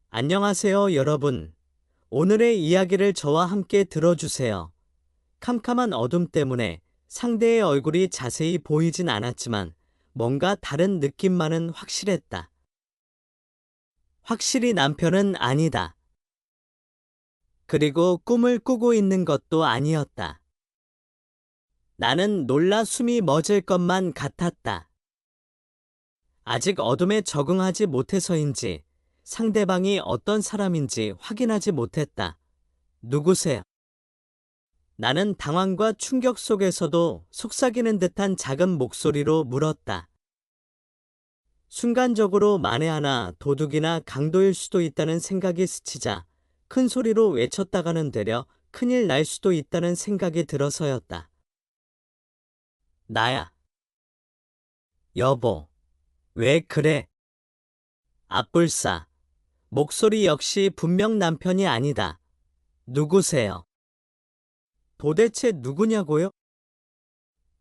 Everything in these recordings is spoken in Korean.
안녕하세요, 여러분. 오늘의 이야기를 저와 함께 들어주세요. 캄캄한 어둠 때문에 상대의 얼굴이 자세히 보이진 않았지만 뭔가 다른 느낌만은 확실했다. 확실히 남편은 아니다. 그리고 꿈을 꾸고 있는 것도 아니었다. 나는 놀라 숨이 멎을 것만 같았다. 아직 어둠에 적응하지 못해서인지 상대방이 어떤 사람인지 확인하지 못했다. 누구세요? 나는 당황과 충격 속에서도 속삭이는 듯한 작은 목소리로 물었다. 순간적으로 만에 하나 도둑이나 강도일 수도 있다는 생각이 스치자 큰 소리로 외쳤다가는 되려 큰일 날 수도 있다는 생각이 들어서였다. 나야. 여보. 왜 그래? 앞불싸. 목소리 역시 분명 남편이 아니다. 누구세요? 도대체 누구냐고요?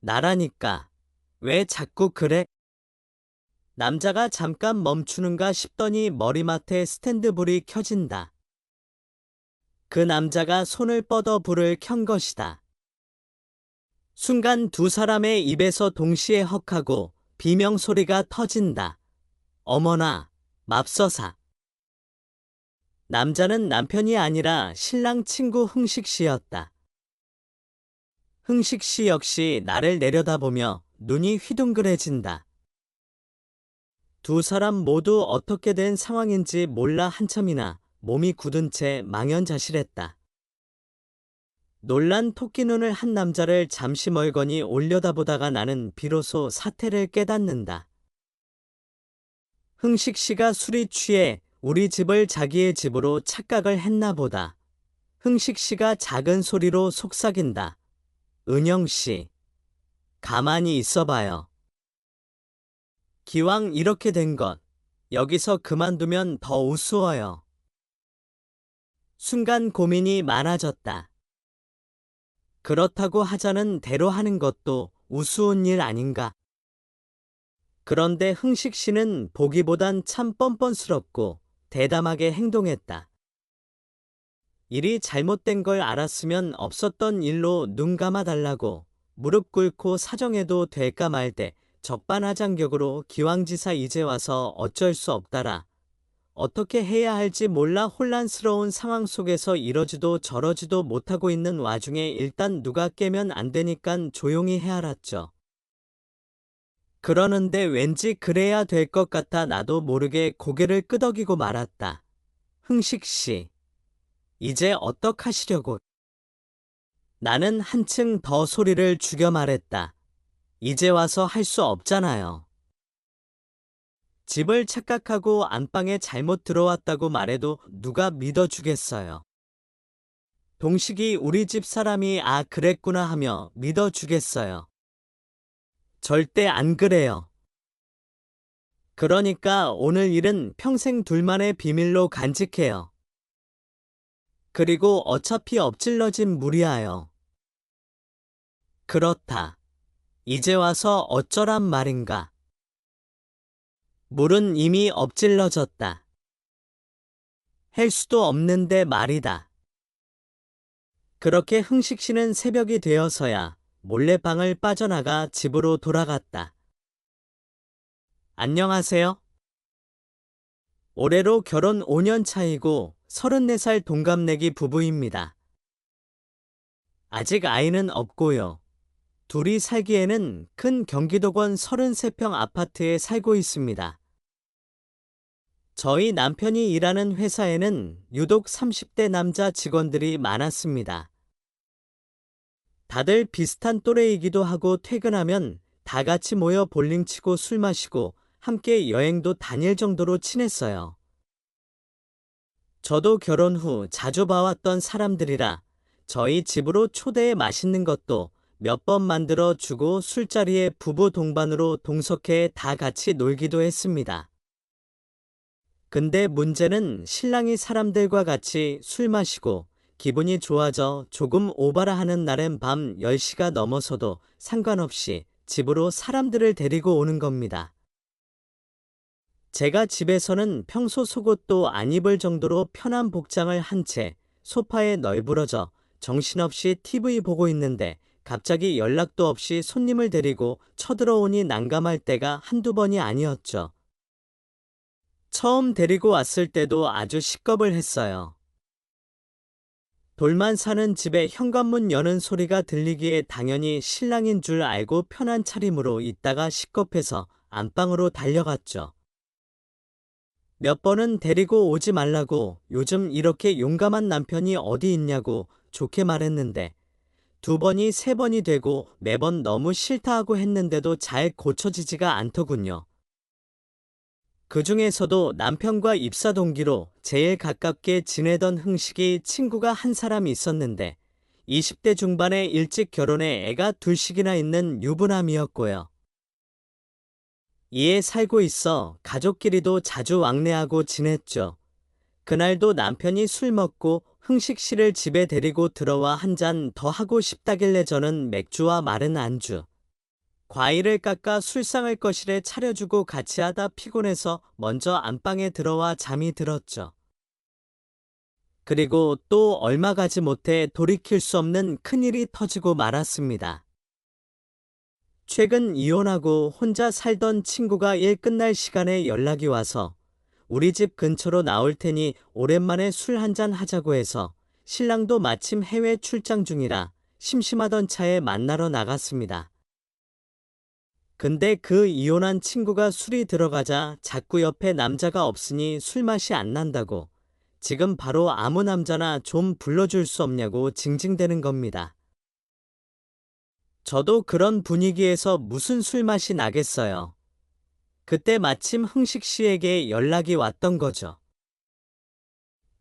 나라니까. 왜 자꾸 그래? 남자가 잠깐 멈추는가 싶더니 머리맡에 스탠드불이 켜진다. 그 남자가 손을 뻗어 불을 켠 것이다. 순간 두 사람의 입에서 동시에 헉하고 비명소리가 터진다. 어머나, 맙서사. 남자는 남편이 아니라 신랑 친구 흥식 씨였다. 흥식 씨 역시 나를 내려다보며 눈이 휘둥그레진다. 두 사람 모두 어떻게 된 상황인지 몰라 한참이나 몸이 굳은 채 망연자실했다. 놀란 토끼눈을 한 남자를 잠시 멀거니 올려다보다가 나는 비로소 사태를 깨닫는다. 흥식 씨가 술이 취해 우리 집을 자기의 집으로 착각을 했나 보다. 흥식 씨가 작은 소리로 속삭인다. 은영 씨, 가만히 있어봐요. 기왕 이렇게 된 것, 여기서 그만두면 더 우스워요. 순간 고민이 많아졌다. 그렇다고 하자는 대로 하는 것도 우스운 일 아닌가? 그런데 흥식 씨는 보기보단 참 뻔뻔스럽고 대담하게 행동했다. 일이 잘못된 걸 알았으면 없었던 일로 눈 감아달라고 무릎 꿇고 사정해도 될까 말대 적반하장격으로 기왕지사 이제 와서 어쩔 수 없다라. 어떻게 해야 할지 몰라 혼란스러운 상황 속에서 이러지도 저러지도 못하고 있는 와중에 일단 누가 깨면 안 되니깐 조용히 헤아렸죠. 그러는데 왠지 그래야 될 것 같아 나도 모르게 고개를 끄덕이고 말았다. 흥식 씨, 이제 어떡하시려고? 나는 한층 더 소리를 죽여 말했다. 이제 와서 할 수 없잖아요. 집을 착각하고 안방에 잘못 들어왔다고 말해도 누가 믿어주겠어요. 동식이 우리 집 사람이 그랬구나 하며 믿어주겠어요. 절대 안 그래요. 그러니까 오늘 일은 평생 둘만의 비밀로 간직해요. 그리고 어차피 엎질러진 물이야요. 그렇다. 이제 와서 어쩌란 말인가. 물은 이미 엎질러졌다. 할 수도 없는데 말이다. 그렇게 흥식 씨는 새벽이 되어서야 몰래 방을 빠져나가 집으로 돌아갔다. 안녕하세요. 올해로 결혼 5년 차이고 34살 동갑내기 부부입니다. 아직 아이는 없고요. 둘이 살기에는 큰 경기도권 33평 아파트에 살고 있습니다. 저희 남편이 일하는 회사에는 유독 30대 남자 직원들이 많았습니다. 다들 비슷한 또래이기도 하고 퇴근하면 다 같이 모여 볼링 치고 술 마시고 함께 여행도 다닐 정도로 친했어요. 저도 결혼 후 자주 봐왔던 사람들이라 저희 집으로 초대해 맛있는 것도 몇 번 만들어 주고 술자리에 부부 동반으로 동석해 다 같이 놀기도 했습니다. 근데 문제는 신랑이 사람들과 같이 술 마시고 기분이 좋아져 조금 오바라 하는 날엔 밤 10시가 넘어서도 상관없이 집으로 사람들을 데리고 오는 겁니다. 제가 집에서는 평소 속옷도 안 입을 정도로 편한 복장을 한 채 소파에 널브러져 정신없이 TV 보고 있는데 갑자기 연락도 없이 손님을 데리고 쳐들어오니 난감할 때가 한두 번이 아니었죠. 처음 데리고 왔을 때도 아주 시겁을 했어요. 돌만 사는 집에 현관문 여는 소리가 들리기에 당연히 신랑인 줄 알고 편한 차림으로 있다가 시겁해서 안방으로 달려갔죠. 몇 번은 데리고 오지 말라고 요즘 이렇게 용감한 남편이 어디 있냐고 좋게 말했는데 두 번이 세 번이 되고 매번 너무 싫다 하고 했는데도 잘 고쳐지지가 않더군요. 그 중에서도 남편과 입사 동기로 제일 가깝게 지내던 흥식이 친구가 한 사람 있었는데 20대 중반에 일찍 결혼해 애가 둘씩이나 있는 유부남이었고요. 이에 살고 있어 가족끼리도 자주 왕래하고 지냈죠. 그날도 남편이 술 먹고 흥식 씨를 집에 데리고 들어와 한 잔 더 하고 싶다길래 저는 맥주와 마른 안주, 과일을 깎아 술상을 거실에 차려주고 같이 하다 피곤해서 먼저 안방에 들어와 잠이 들었죠. 그리고 또 얼마 가지 못해 돌이킬 수 없는 큰일이 터지고 말았습니다. 최근 이혼하고 혼자 살던 친구가 일 끝날 시간에 연락이 와서 우리 집 근처로 나올 테니 오랜만에 술 한잔 하자고 해서 신랑도 마침 해외 출장 중이라 심심하던 차에 만나러 나갔습니다. 근데 그 이혼한 친구가 술이 들어가자 자꾸 옆에 남자가 없으니 술맛이 안 난다고 지금 바로 아무 남자나 좀 불러줄 수 없냐고 징징대는 겁니다. 저도 그런 분위기에서 무슨 술맛이 나겠어요. 그때 마침 흥식 씨에게 연락이 왔던 거죠.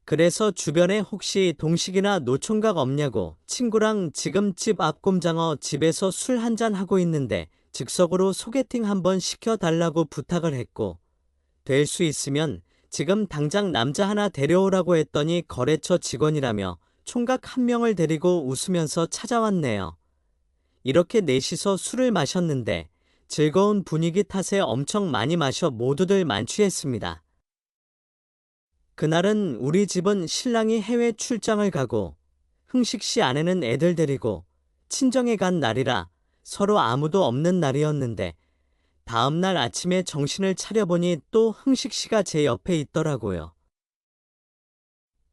그래서 주변에 혹시 동식이나 노총각 없냐고 친구랑 지금 집 앞 꼼장어 집에서 술 한잔 하고 있는데 즉석으로 소개팅 한번 시켜달라고 부탁을 했고 될 수 있으면 지금 당장 남자 하나 데려오라고 했더니 거래처 직원이라며 총각 한 명을 데리고 웃으면서 찾아왔네요. 이렇게 넷이서 술을 마셨는데 즐거운 분위기 탓에 엄청 많이 마셔 모두들 만취했습니다. 그날은 우리 집은 신랑이 해외 출장을 가고 흥식 씨 아내는 애들 데리고 친정에 간 날이라 서로 아무도 없는 날이었는데 다음날 아침에 정신을 차려보니 또 흥식 씨가 제 옆에 있더라고요.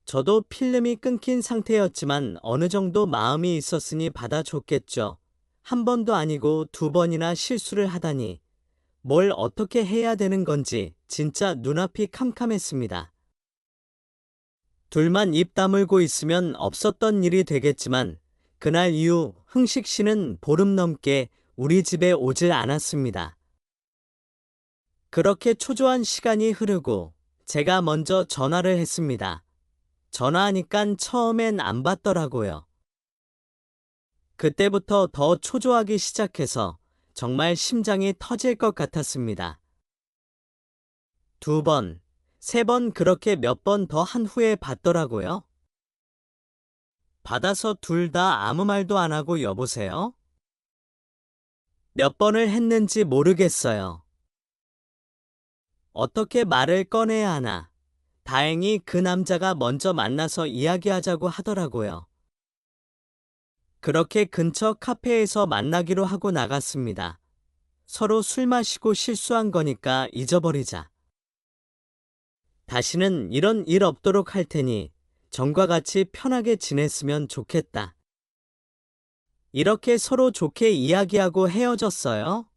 저도 필름이 끊긴 상태였지만 어느 정도 마음이 있었으니 받아줬겠죠. 한 번도 아니고 두 번이나 실수를 하다니 뭘 어떻게 해야 되는 건지 진짜 눈앞이 캄캄했습니다. 둘만 입 다물고 있으면 없었던 일이 되겠지만 그날 이후 흥식 씨는 보름 넘게 우리 집에 오질 않았습니다. 그렇게 초조한 시간이 흐르고 제가 먼저 전화를 했습니다. 전화하니깐 처음엔 안 받더라고요. 그때부터 더 초조하기 시작해서 정말 심장이 터질 것 같았습니다. 두 번, 세 번 그렇게 몇 번 더 한 후에 받더라고요. 받아서 둘 다 아무 말도 안 하고 여보세요? 몇 번을 했는지 모르겠어요. 어떻게 말을 꺼내야 하나. 다행히 그 남자가 먼저 만나서 이야기하자고 하더라고요. 그렇게 근처 카페에서 만나기로 하고 나갔습니다. 서로 술 마시고 실수한 거니까 잊어버리자. 다시는 이런 일 없도록 할 테니 전과 같이 편하게 지냈으면 좋겠다. 이렇게 서로 좋게 이야기하고 헤어졌어요.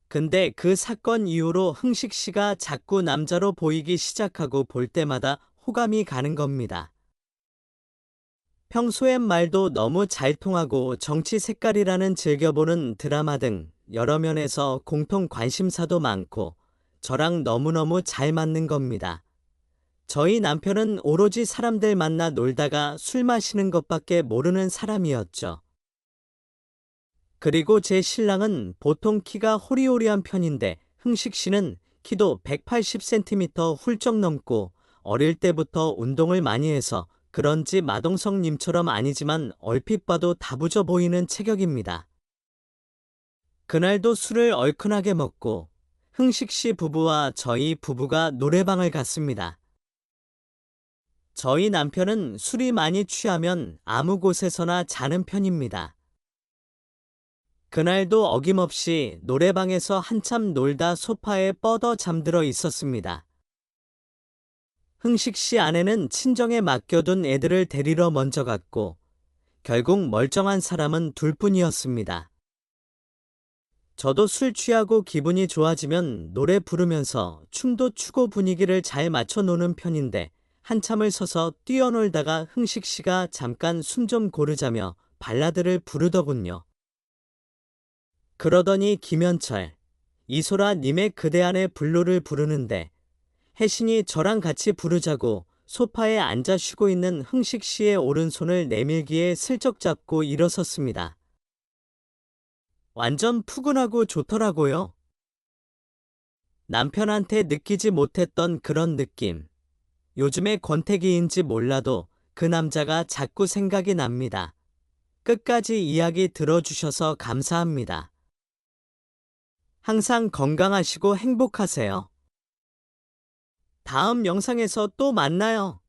근데 그 사건 이후로 흥식 씨가 자꾸 남자로 보이기 시작하고 볼 때마다 호감이 가는 겁니다. 평소엔 말도 너무 잘 통하고 정치 색깔이라는 즐겨보는 드라마 등 여러 면에서 공통 관심사도 많고 저랑 너무너무 잘 맞는 겁니다. 저희 남편은 오로지 사람들 만나 놀다가 술 마시는 것밖에 모르는 사람이었죠. 그리고 제 신랑은 보통 키가 호리호리한 편인데 흥식 씨는 키도 180cm 훌쩍 넘고 어릴 때부터 운동을 많이 해서 그런지 마동석님처럼 아니지만 얼핏 봐도 다부져 보이는 체격입니다. 그날도 술을 얼큰하게 먹고 흥식 씨 부부와 저희 부부가 노래방을 갔습니다. 저희 남편은 술이 많이 취하면 아무 곳에서나 자는 편입니다. 그날도 어김없이 노래방에서 한참 놀다 소파에 뻗어 잠들어 있었습니다. 흥식 씨 아내는 친정에 맡겨둔 애들을 데리러 먼저 갔고 결국 멀쩡한 사람은 둘뿐이었습니다. 저도 술 취하고 기분이 좋아지면 노래 부르면서 춤도 추고 분위기를 잘 맞춰 노는 편인데 한참을 서서 뛰어놀다가 흥식 씨가 잠깐 숨 좀 고르자며 발라드를 부르더군요. 그러더니 김현철, 이소라 님의 그대 안의 블루를 부르는데 혜신이 저랑 같이 부르자고 소파에 앉아 쉬고 있는 흥식 씨의 오른손을 내밀기에 슬쩍 잡고 일어섰습니다. 완전 푸근하고 좋더라고요. 남편한테 느끼지 못했던 그런 느낌. 요즘의 권태기인지 몰라도 그 남자가 자꾸 생각이 납니다. 끝까지 이야기 들어주셔서 감사합니다. 항상 건강하시고 행복하세요. 다음 영상에서 또 만나요.